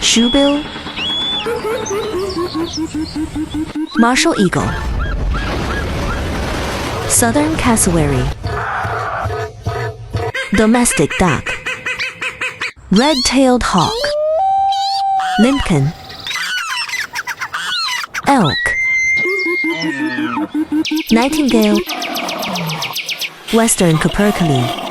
shoebill, martial eagle, southern cassowary, domestic duck, red-tailed hawk, limpkin, elk, nightingale, western capercaillie.